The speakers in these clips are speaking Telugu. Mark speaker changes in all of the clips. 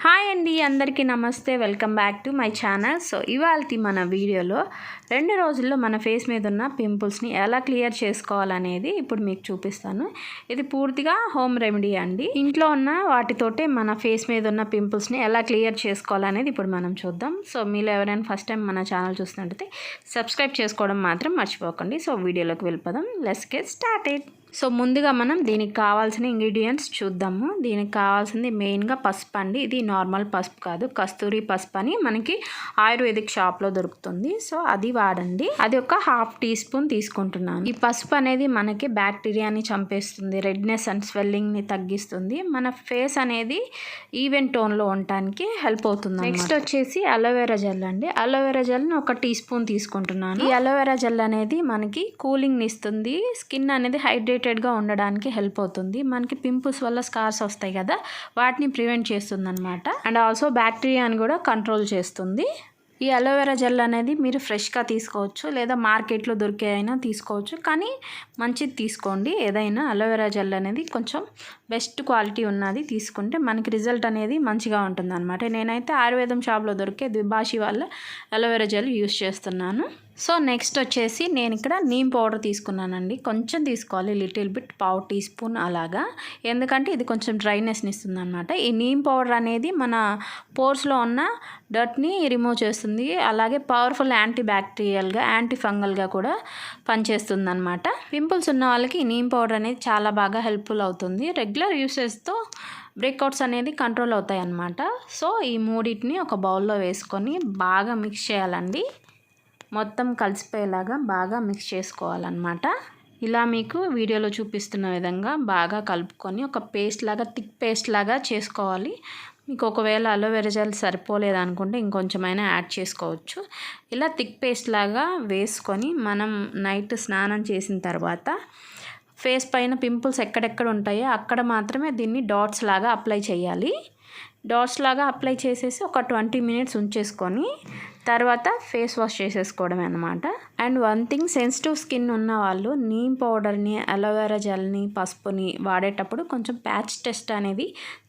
Speaker 1: హాయ్ అండి, అందరికీ నమస్తే. Welcome back to my channel. So ఇవాళ మన వీడియోలో 2 రోజుల్లో మన ఫేస్ మీద ఉన్న పింపుల్స్ని ఎలా క్లియర్ చేసుకోవాలనేది ఇప్పుడు మీకు చూపిస్తాను. ఇది పూర్తిగా హోమ్ రెమెడీ అండి. ఇంట్లో ఉన్న వాటితోటే మన ఫేస్ మీద ఉన్న పింపుల్స్ని ఎలా క్లియర్ చేసుకోవాలనేది ఇప్పుడు మనం చూద్దాం. సో మీరు ఎవరైనా ఫస్ట్ టైం మన ఛానల్ చూస్తున్నట్టయితే సబ్స్క్రైబ్ చేసుకోవడం మాత్రం మర్చిపోకండి. సో వీడియోలోకి వెళ్ళిపోదాం. Let's get started. సో ముందుగా మనం దీనికి కావాల్సిన ఇంగ్రీడియంట్స్ చూద్దాము. దీనికి కావాల్సింది మెయిన్గా పసుపు అండి. ఇది నార్మల్ పసుపు కాదు, కస్తూరి పసుపు అని మనకి ఆయుర్వేదిక్ షాప్లో దొరుకుతుంది. సో అది వాడండి. అది ఒక 1/2 టీ స్పూన్ తీసుకుంటున్నాను. ఈ పసుపు అనేది మనకి బ్యాక్టీరియాని చంపేస్తుంది, రెడ్నెస్ అండ్ స్వెల్లింగ్ని తగ్గిస్తుంది, మన ఫేస్ అనేది ఈవెన్ టోన్లో ఉండటానికి హెల్ప్ అవుతుంది. నెక్స్ట్ వచ్చేసి అలోవెరా జెల్ అండి. అలోవెరా జెల్ని 1 టీ స్పూన్ తీసుకుంటున్నాను. ఈ అలోవెరా జెల్ అనేది మనకి కూలింగ్ని ఇస్తుంది, స్కిన్ అనేది హైడ్రేటెడ్గా ఉండడానికి హెల్ప్ అవుతుంది. మనకి పింపుల్స్ వల్ల స్కార్స్ వస్తాయి కదా, వాటిని ప్రివెంట్ చేస్తుంది అనమాట. అండ్ ఆల్సో బ్యాక్టీరియాని కూడా కంట్రోల్ చేస్తుంది. ఈ అలోవెరా జెల్ అనేది మీరు ఫ్రెష్గా తీసుకోవచ్చు, లేదా మార్కెట్లో దొరికే అయినా తీసుకోవచ్చు, కానీ మంచిది తీసుకోండి. ఏదైనా అలోవెరా జెల్ అనేది కొంచెం బెస్ట్ క్వాలిటీ ఉన్నది తీసుకుంటే మనకి రిజల్ట్ అనేది మంచిగా ఉంటుంది అనమాట. నేనైతే ఆయుర్వేదం షాప్లో దొరికే ద్విభాషి వాళ్ళ అలోవెరా జెల్ యూస్ చేస్తున్నాను. సో నెక్స్ట్ వచ్చేసి నేను ఇక్కడ నీమ్ పౌడర్ తీసుకున్నానండి. కొంచెం తీసుకోవాలి, లిటిల్ బిట్, 1/2 టీ స్పూన్ అలాగా, ఎందుకంటే ఇది కొంచెం డ్రైనెస్ని ఇస్తుంది అనమాట. ఈ నీమ్ పౌడర్ అనేది మన పోర్స్లో ఉన్న డర్ట్ని రిమూవ్ చేస్తుంది, అలాగే పవర్ఫుల్ యాంటీ బ్యాక్టీరియల్గా, యాంటీ ఫంగల్గా కూడా పనిచేస్తుంది అనమాట. పింపుల్స్ ఉన్న వాళ్ళకి ఈ నీమ్ పౌడర్ అనేది చాలా బాగా హెల్ప్ఫుల్ అవుతుంది. రెగ్యులర్ యూసేజ్తో బ్రేక్అవుట్స్ అనేది కంట్రోల్ అవుతాయి అన్నమాట. సో ఈ మూడింటిని ఒక బౌల్లో వేసుకొని బాగా మిక్స్ చేయాలండి. మొత్తం కలిసిపోయేలాగా బాగా మిక్స్ చేసుకోవాలన్నమాట. ఇలా మీకు వీడియోలో చూపిస్తున్న విధంగా బాగా కలుపుకొని ఒక పేస్ట్ లాగా, థిక్ పేస్ట్ లాగా చేసుకోవాలి. మీకు ఒకవేళ అలోవెరా జెల్ సరిపోలేదు అనుకుంటే ఇంకొంచెమైనా యాడ్ చేసుకోవచ్చు. ఇలా థిక్ పేస్ట్ లాగా వేసుకొని మనం నైట్ స్నానం చేసిన తర్వాత ఫేస్ పైన పింపుల్స్ ఎక్కడెక్కడ ఉంటాయో అక్కడ మాత్రమే దీన్ని డాట్స్ లాగా అప్లై చేయాలి. డాట్స్ లాగా అప్లై చేసేసి ఒక 20 మినిట్స్ ఉంచేసుకొని తర్వాత ఫేస్ వాష్ చేసేసుకోవడమే అనమాట. And one thing, sensitive skin ఉన్న వాళ్ళు నీమ్ పౌడర్ని, అలోవెరా జెల్ని, పసుపుని వాడేటప్పుడు కొంచెం ప్యాచ్ టెస్ట్ అనేది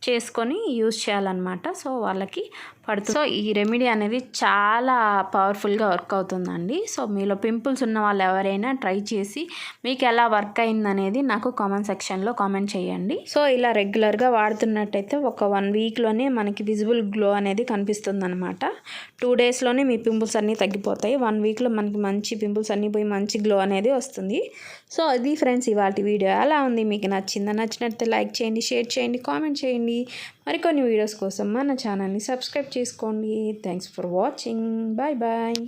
Speaker 1: చేసుకొని యూజ్ చేయాలన్నమాట. సో వాళ్ళకి పడుతుంది. సో ఈ రెమెడీ అనేది చాలా పవర్ఫుల్గా వర్క్ అవుతుందండి. సో మీలో పింపుల్స్ ఉన్న వాళ్ళు ఎవరైనా ట్రై చేసి మీకు ఎలా వర్క్ అయిందనేది నాకు కామెంట్ సెక్షన్లో కామెంట్ చేయండి. సో ఇలా రెగ్యులర్గా వాడుతున్నట్టయితే ఒక 1 వీక్లోనే మనకి విజిబుల్ గ్లో అనేది కనిపిస్తుంది అనమాట. 2 డేస్లోనే మీ పింపుల్స్ అన్నీ తగ్గిపోతాయి. 1 వీక్లో మనకి మంచి పింపుల్స్ అన్నీ పోయి మంచి గ్లో అనేది వస్తుంది. సో అది ఫ్రెండ్స్ ఇవాళ వీడియో. ఎలా ఉంది, మీకు నచ్చినట్లయితే లైక్ చేయండి, షేర్ చేయండి, కామెంట్ చేయండి. మరికొన్ని వీడియోస్ కోసం మన ఛానల్ని సబ్స్క్రైబ్ చేసుకోండి. Thanks for watching. Bye bye.